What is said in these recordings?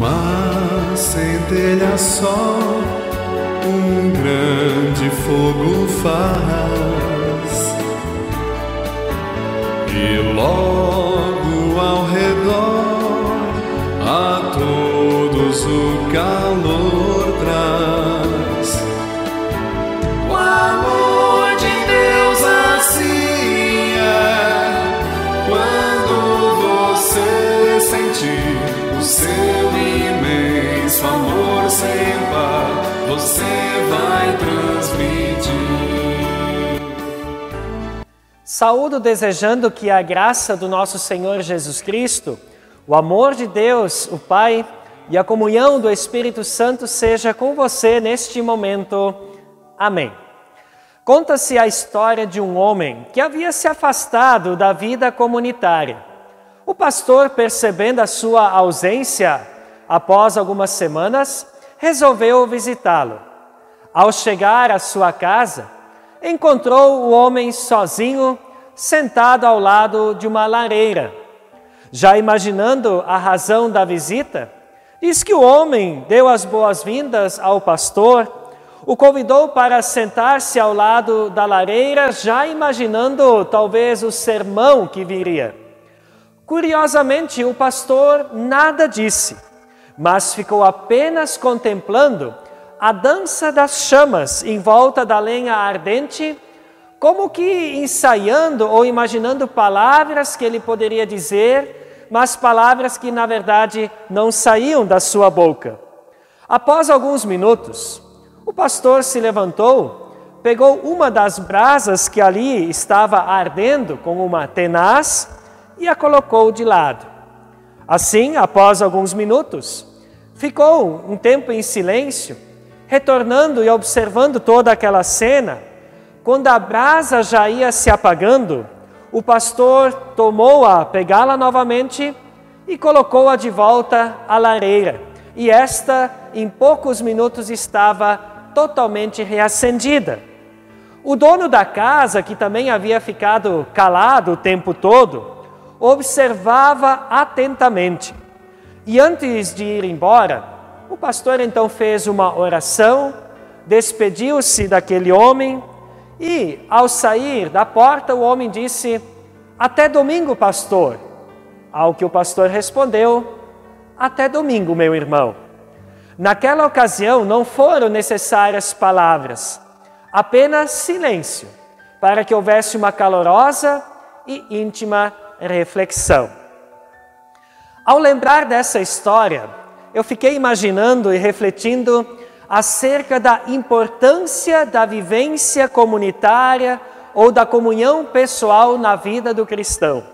Uma centelha só, um grande fogo faz, e logo ao redor a todos o calor traz. O amor de Deus assim é, quando você sentir o seu imenso amor sem par, você vai transmitir. Saúdo desejando que a graça do nosso Senhor Jesus Cristo, o amor de Deus, o Pai, e a comunhão do Espírito Santo seja com você neste momento. Amém. Conta-se a história de um homem que havia se afastado da vida comunitária. O pastor, percebendo a sua ausência após algumas semanas, resolveu visitá-lo. Ao chegar à sua casa, encontrou o homem sozinho, sentado ao lado de uma lareira. Já imaginando a razão da visita, diz que o homem deu as boas-vindas ao pastor, o convidou para sentar-se ao lado da lareira, já imaginando talvez o sermão que viria. Curiosamente, o pastor nada disse, mas ficou apenas contemplando a dança das chamas em volta da lenha ardente, como que ensaiando ou imaginando palavras que ele poderia dizer, mas palavras que na verdade não saíam da sua boca. Após alguns minutos, o pastor se levantou, pegou uma das brasas que ali estava ardendo com uma tenaz e a colocou de lado. Assim, após alguns minutos, ficou um tempo em silêncio, retornando e observando toda aquela cena. Quando a brasa já ia se apagando, o pastor tomou-a, pegá-la novamente e colocou-a de volta à lareira. E esta, em poucos minutos, estava totalmente reacendida. O dono da casa, que também havia ficado calado o tempo todo, observava atentamente. E antes de ir embora, o pastor então fez uma oração, despediu-se daquele homem e, ao sair da porta, o homem disse: "Até domingo, pastor." Ao que o pastor respondeu: "Até domingo, meu irmão." Naquela ocasião não foram necessárias palavras, apenas silêncio, para que houvesse uma calorosa e íntima reflexão. Ao lembrar dessa história, eu fiquei imaginando e refletindo acerca da importância da vivência comunitária ou da comunhão pessoal na vida do cristão.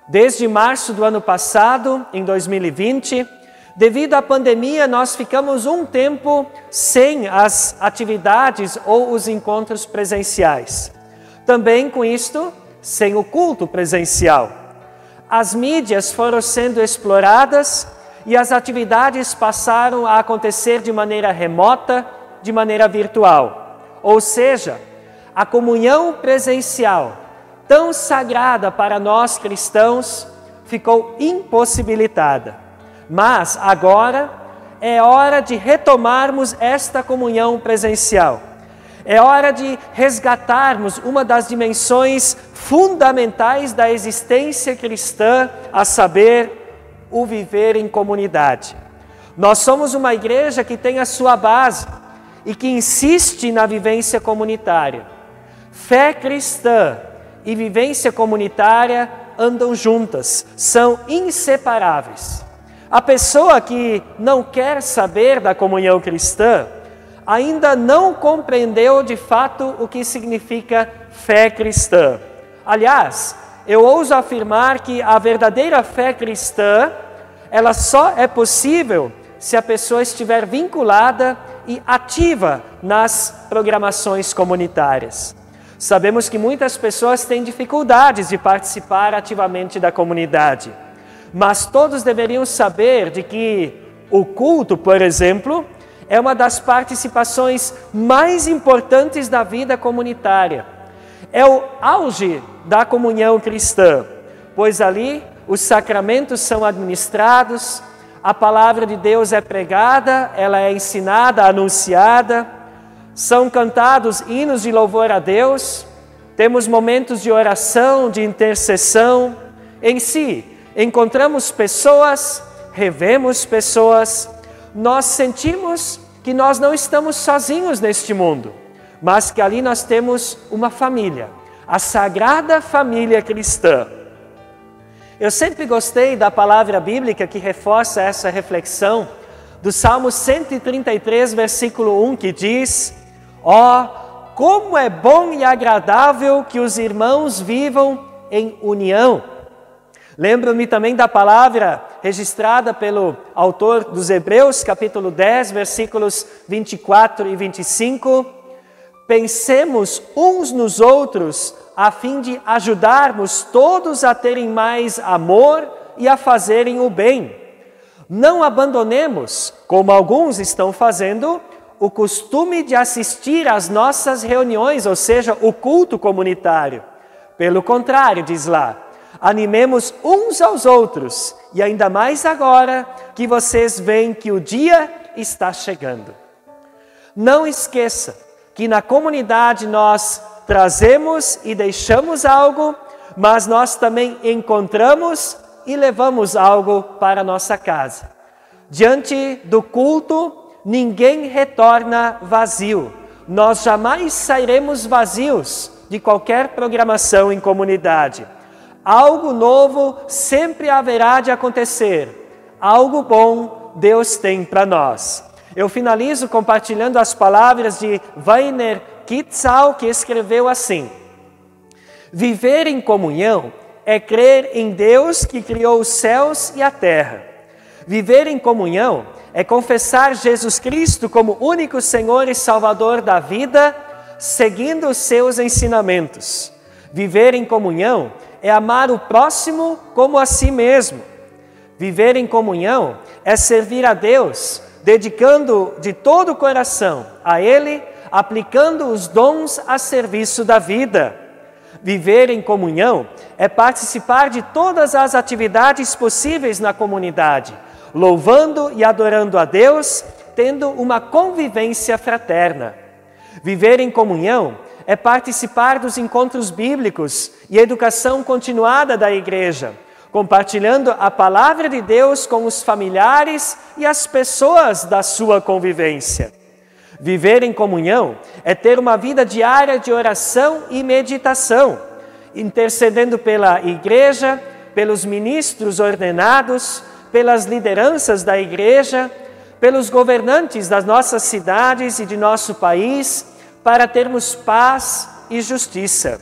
Desde março do ano passado, em 2020, devido à pandemia, nós ficamos um tempo sem as atividades ou os encontros presenciais. Também com isto, sem o culto presencial. As mídias foram sendo exploradas e as atividades passaram a acontecer de maneira remota, de maneira virtual. Ou seja, a comunhão presencial, tão sagrada para nós cristãos, ficou impossibilitada. Mas agora é hora de retomarmos esta comunhão presencial. É hora de resgatarmos uma das dimensões fundamentais da existência cristã, a saber, o viver em comunidade. Nós somos uma igreja que tem a sua base e que insiste na vivência comunitária. Fé cristã e vivência comunitária andam juntas, são inseparáveis. A pessoa que não quer saber da comunhão cristã ainda não compreendeu de fato o que significa fé cristã. Aliás, eu ouso afirmar que a verdadeira fé cristã, ela só é possível se a pessoa estiver vinculada e ativa nas programações comunitárias. Sabemos que muitas pessoas têm dificuldades de participar ativamente da comunidade, mas todos deveriam saber de que o culto, por exemplo, é uma das participações mais importantes da vida comunitária. É o auge da comunhão cristã, pois ali os sacramentos são administrados, a palavra de Deus é pregada, ela é ensinada, anunciada, são cantados hinos de louvor a Deus, temos momentos de oração, de intercessão. Em si, encontramos pessoas, revemos pessoas, nós sentimos que nós não estamos sozinhos neste mundo, mas que ali nós temos uma família, a Sagrada Família Cristã. Eu sempre gostei da palavra bíblica que reforça essa reflexão, do Salmo 133, versículo 1, que diz: ó, como é bom e agradável que os irmãos vivam em união. Lembro-me também da palavra registrada pelo autor dos Hebreus, capítulo 10, versículos 24 e 25. Pensemos uns nos outros, a fim de ajudarmos todos a terem mais amor e a fazerem o bem. Não abandonemos, como alguns estão fazendo, o costume de assistir às nossas reuniões, ou seja, o culto comunitário. Pelo contrário, diz lá, animemos uns aos outros, e ainda mais agora que vocês veem que o dia está chegando. Não esqueça que na comunidade nós trazemos e deixamos algo, mas nós também encontramos e levamos algo para a nossa casa. Diante do culto, ninguém retorna vazio. Nós jamais sairemos vazios de qualquer programação em comunidade. Algo novo sempre haverá de acontecer. Algo bom Deus tem para nós. Eu finalizo compartilhando as palavras de Weiner Kitzau, que escreveu assim: viver em comunhão é crer em Deus que criou os céus e a terra. Viver em comunhão é confessar Jesus Cristo como único Senhor e Salvador da vida, seguindo os seus ensinamentos. Viver em comunhão é amar o próximo como a si mesmo. Viver em comunhão é servir a Deus, dedicando de todo o coração a Ele, aplicando os dons a serviço da vida. Viver em comunhão é participar de todas as atividades possíveis na comunidade, louvando e adorando a Deus, tendo uma convivência fraterna. Viver em comunhão é participar dos encontros bíblicos e educação continuada da igreja, compartilhando a palavra de Deus com os familiares e as pessoas da sua convivência. Viver em comunhão é ter uma vida diária de oração e meditação, intercedendo pela igreja, pelos ministros ordenados, pelas lideranças da igreja, pelos governantes das nossas cidades e de nosso país, para termos paz e justiça.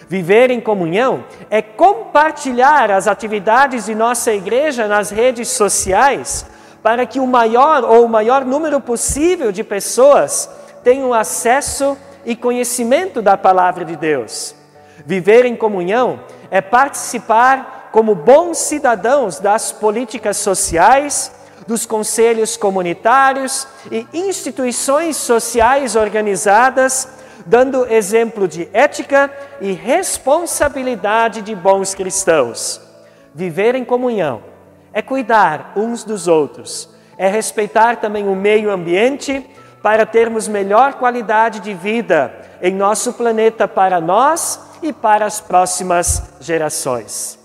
Viver em comunhão é compartilhar as atividades de nossa igreja nas redes sociais, para que o maior número possível de pessoas tenham acesso e conhecimento da palavra de Deus. Viver em comunhão é participar como bons cidadãos das políticas sociais, dos conselhos comunitários e instituições sociais organizadas, dando exemplo de ética e responsabilidade de bons cristãos. Viver em comunhão é cuidar uns dos outros, é respeitar também o meio ambiente para termos melhor qualidade de vida em nosso planeta para nós e para as próximas gerações.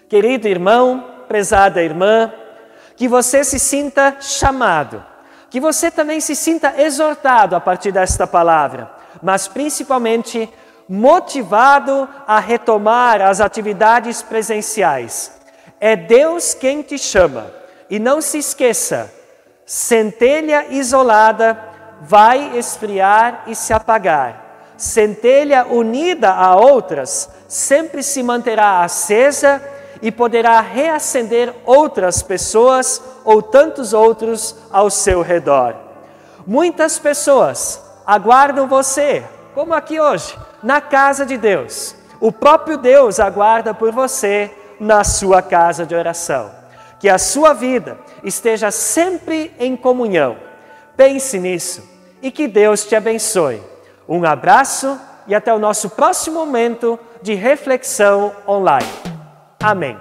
Querido irmão, prezada irmã, que você se sinta chamado, que você também se sinta exortado a partir desta palavra, mas principalmente motivado a retomar as atividades presenciais. É Deus quem te chama. E não se esqueça, centelha isolada vai esfriar e se apagar. Centelha unida a outras sempre se manterá acesa e poderá reacender outras pessoas ou tantos outros ao seu redor. Muitas pessoas aguardam você, como aqui hoje, na casa de Deus. O próprio Deus aguarda por você na sua casa de oração. Que a sua vida esteja sempre em comunhão. Pense nisso e que Deus te abençoe. Um abraço e até o nosso próximo momento de reflexão online. Amém.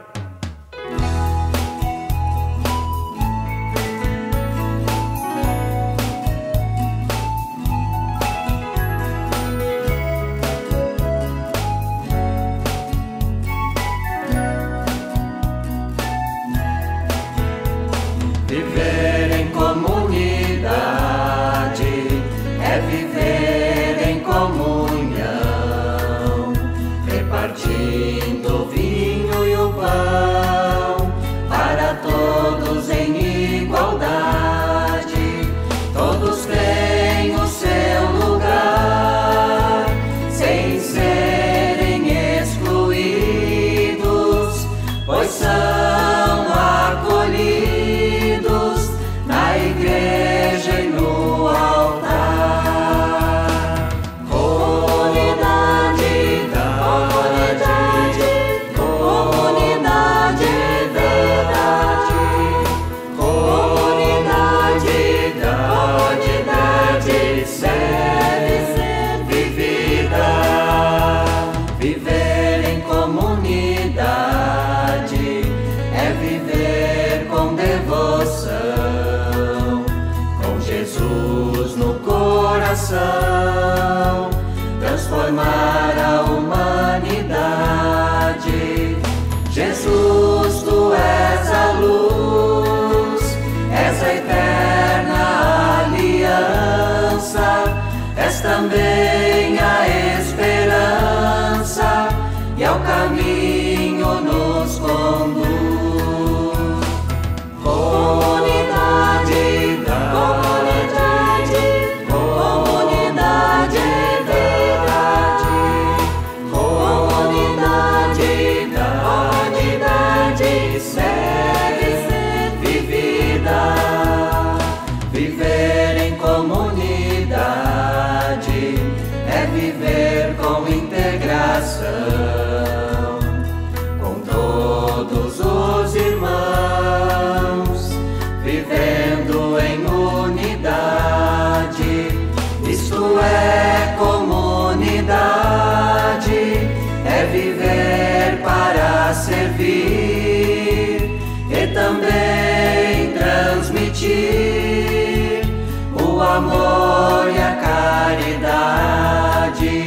deve ser vivida. Viver em comunidade é viver com integração com todos os irmãos, vivendo em unidade. Isto é comunidade, é viver para servir e também transmitir o amor e a caridade.